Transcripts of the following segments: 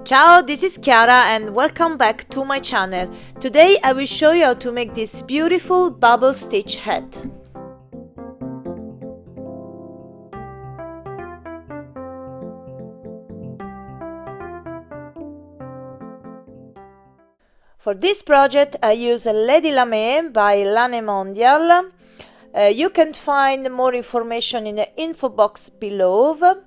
Ciao, this is Chiara and welcome back to my channel. Today I will show you how to make this beautiful bubble stitch hat. For this project I use a Lady Lamè by Lamè Mondial. You can find more information in the info box below.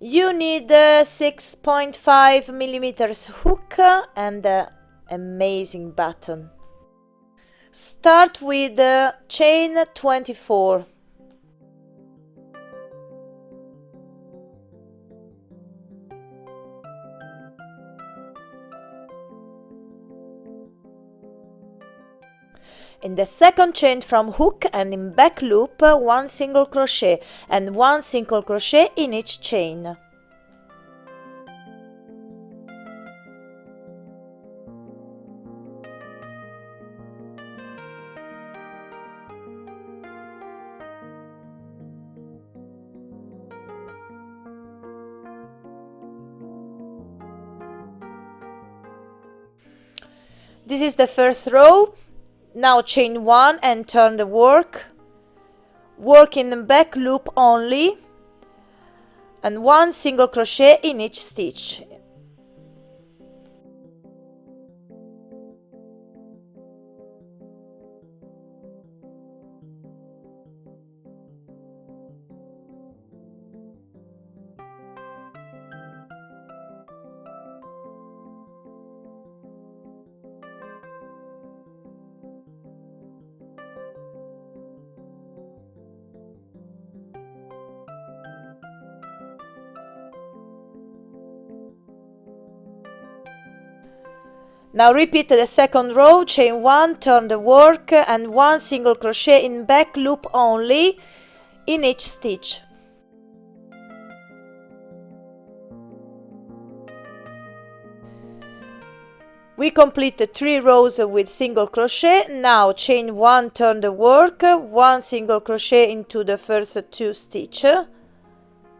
You need a 6.5mm hook and an amazing button. Start with chain 24. In the second chain from hook and in back loop, one single crochet and one single crochet in each chain. This is the first row. Now chain 1 and turn the work in the back loop only and one single crochet in each stitch. Now repeat the second row, chain 1, turn the work and one single crochet in back loop only in each stitch. We complete the 3 rows with single crochet. Now chain 1, turn the work, one single crochet into the first 2 stitches,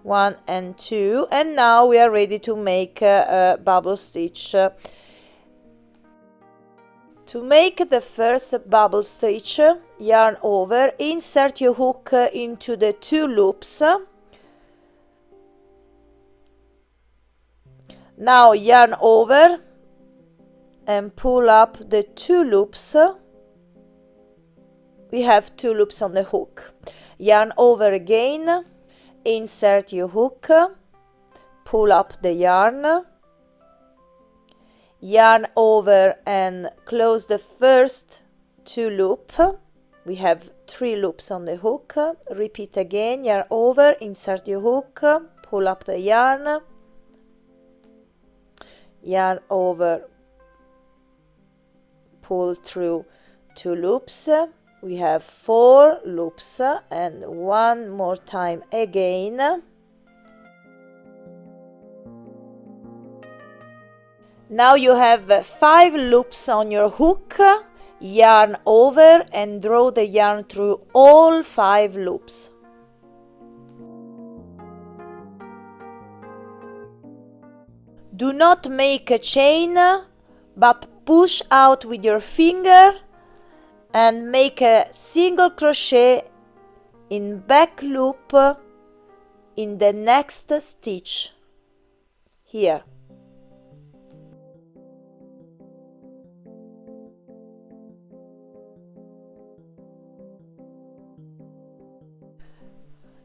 1 and 2, and now we are ready to make a bubble stitch. To make the first bubble stitch, yarn over, insert your hook into the 2 loops. Now yarn over and pull up the 2 loops. We have 2 loops on the hook. Yarn over again, insert your hook, pull up the yarn. Yarn over and close the first 2 loops. We have 3 loops on the hook. Repeat again, yarn over, insert your hook, pull up the yarn, yarn over, pull through 2 loops. We have 4 loops and one more time again. Now you have 5 loops on your hook, yarn over and draw the yarn through all 5 loops. Do not make a chain, but push out with your finger and make a single crochet in back loop in the next stitch, here.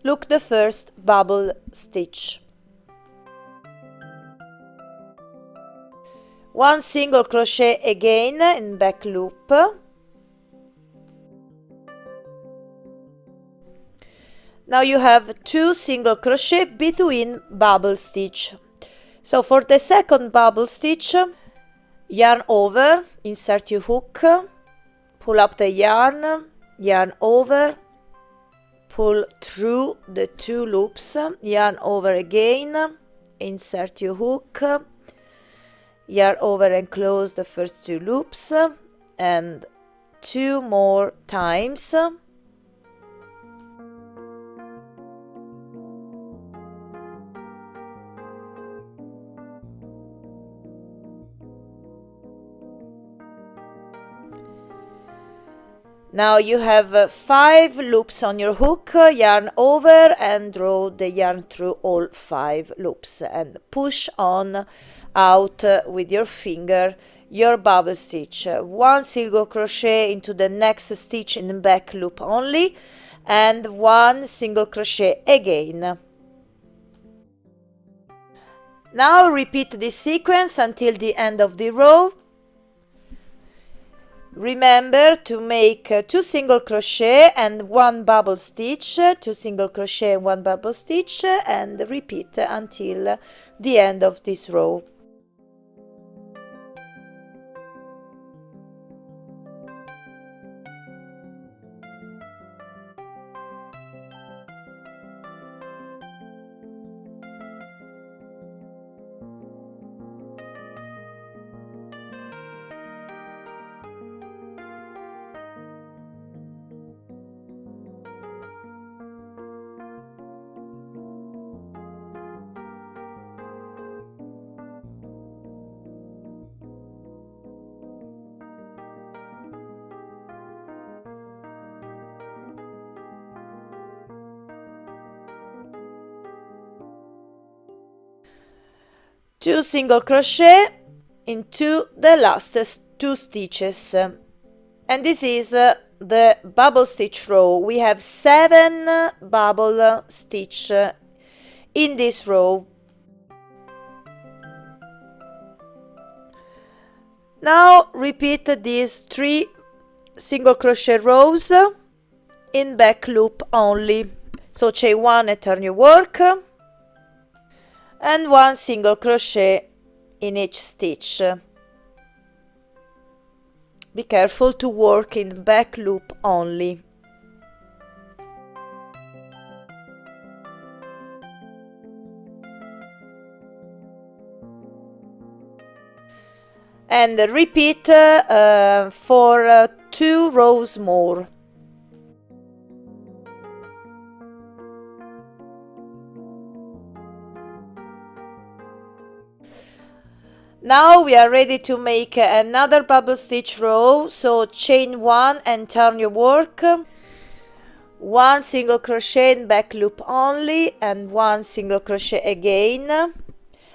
Look the first bubble stitch. One single crochet again in back loop. Now you have 2 single crochet between bubble stitch. So for the second bubble stitch, yarn over, insert your hook, pull up the yarn, yarn over, pull through the 2 loops, yarn over again, insert your hook, yarn over and close the first 2 loops, and 2 more times. Now you have 5 loops on your hook, yarn over and draw the yarn through all 5 loops and push on out with your finger your bubble stitch. 1 single crochet into the next stitch in the back loop only, and 1 single crochet again. Now repeat this sequence until the end of the row. Remember to make 2 single crochet and 1 bubble stitch, 2 single crochet and 1 bubble stitch, and repeat until the end of this row. Two single crochet into the last 2 stitches, and this is the bubble stitch row. We have 7 bubble stitch in this row. Now repeat these 3 single crochet rows in back loop only. So chain 1 and turn your work, and 1 single crochet in each stitch. Be careful to work in back loop only. And repeat for 2 rows more. Now we are ready to make another bubble stitch row, so chain 1 and turn your work, 1 single crochet in back loop only, and 1 single crochet again.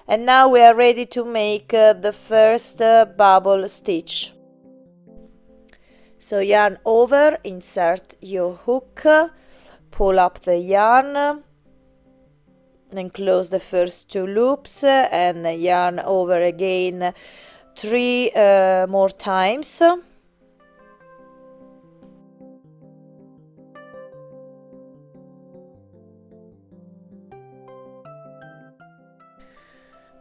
And now we are ready to make the first bubble stitch. So yarn over, insert your hook, pull up the yarn, then close the first 2 loops and yarn over again 3 more times.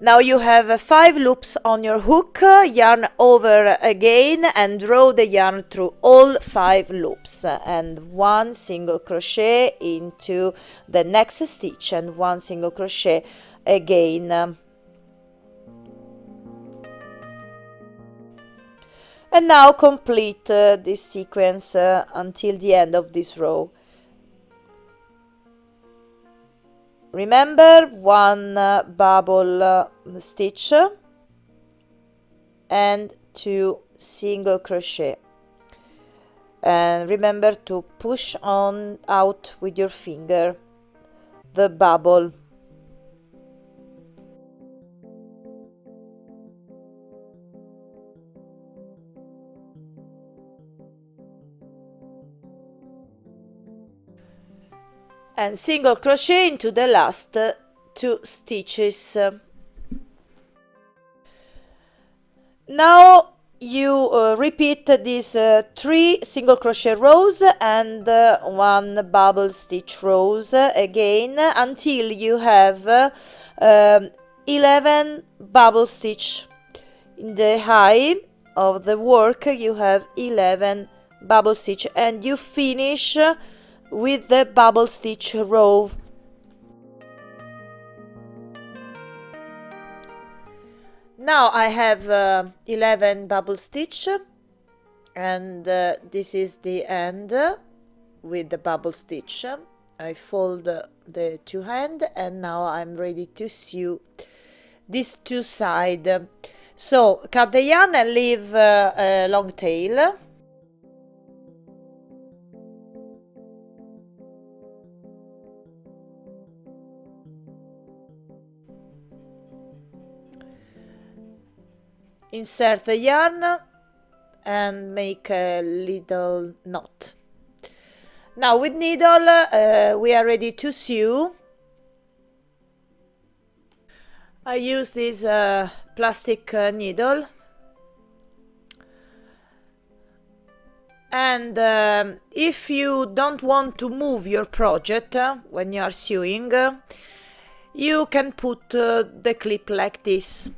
Now you have 5 loops on your hook, yarn over again and draw the yarn through all 5 loops, and 1 single crochet into the next stitch and 1 single crochet again. And now complete this sequence until the end of this row. Remember, 1 bubble stitch and 2 single crochet, and remember to push on out with your finger the bubble. And single crochet into the last 2 stitches. Now you repeat these 3 single crochet rows and 1 bubble stitch rows again until you have 11 bubble stitch. In the high of the work you have 11 bubble stitch, and you finish with the bubble stitch row. Now I have 11 bubble stitch, and this is the end with the bubble stitch. I fold the 2 ends, and now I'm ready to sew these 2 sides. So cut the yarn and leave a long tail. insert the yarn and make a little knot. Now with needle we are ready to sew. I use this plastic needle, and if you don't want to move your project when you are sewing, you can put the clip like this.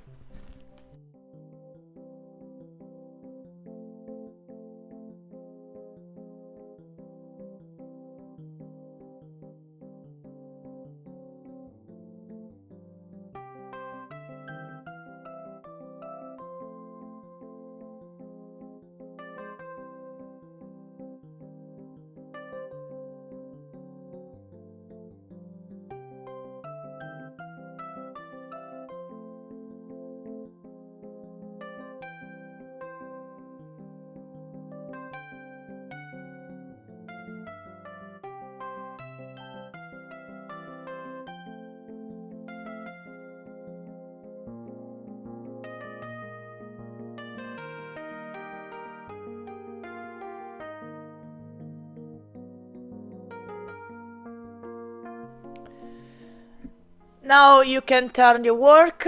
Now you can turn your work,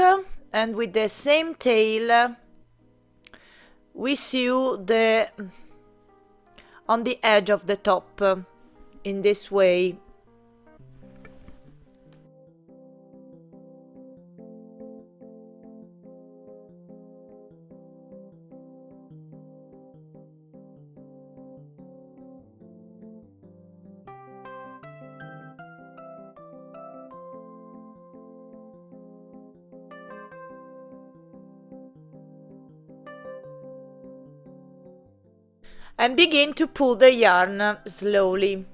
and with the same tail we sew on the edge of the top in this way. And begin to pull the yarn slowly.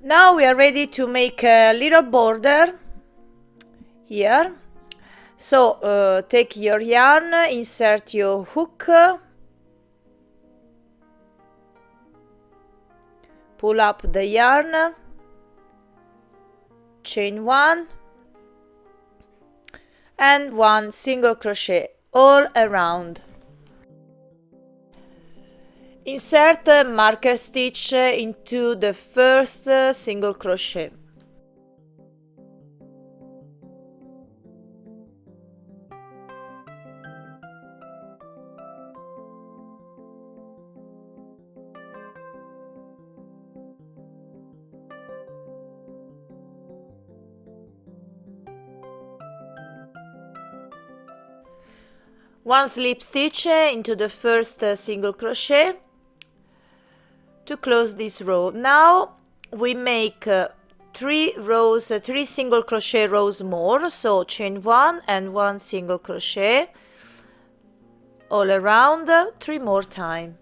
Now we are ready to make a little border here. So take your yarn, insert your hook, pull up the yarn, chain 1 and 1 single crochet all around. Insert a marker stitch into the first single crochet. One slip stitch into the first single crochet to close this row. Now we make 3 single crochet rows more, so chain 1 and 1 single crochet all around 3 more times.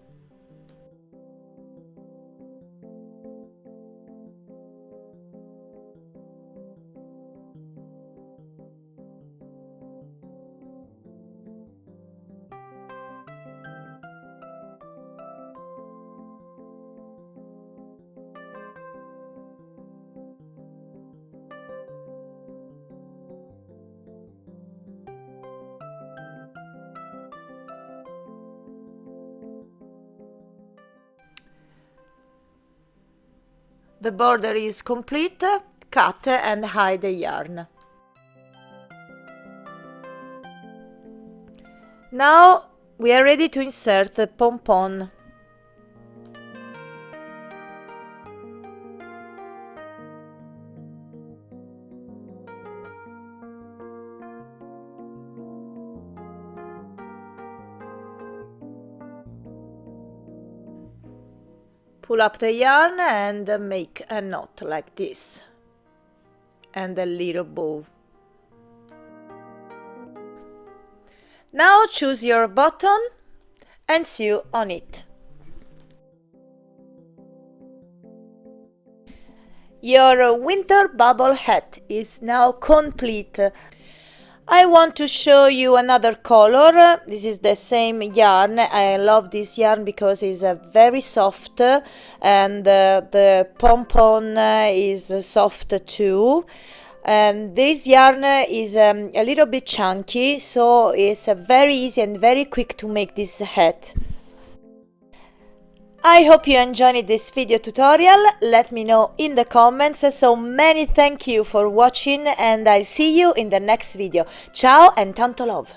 The border is complete. Cut and hide the yarn. Now we are ready to insert the pom-pom. Pull up the yarn and make a knot like this, and a little bow. Now choose your button and sew on it. Your winter bubble hat is now complete. I want to show you another color. This is the same yarn. I love this yarn because it's very soft, and the pom-pom is soft too. And this yarn is a little bit chunky, so it's very easy and very quick to make this hat. I hope you enjoyed this video tutorial. Let me know in the comments. So many thank you for watching, and I see you in the next video. Ciao and tanto love!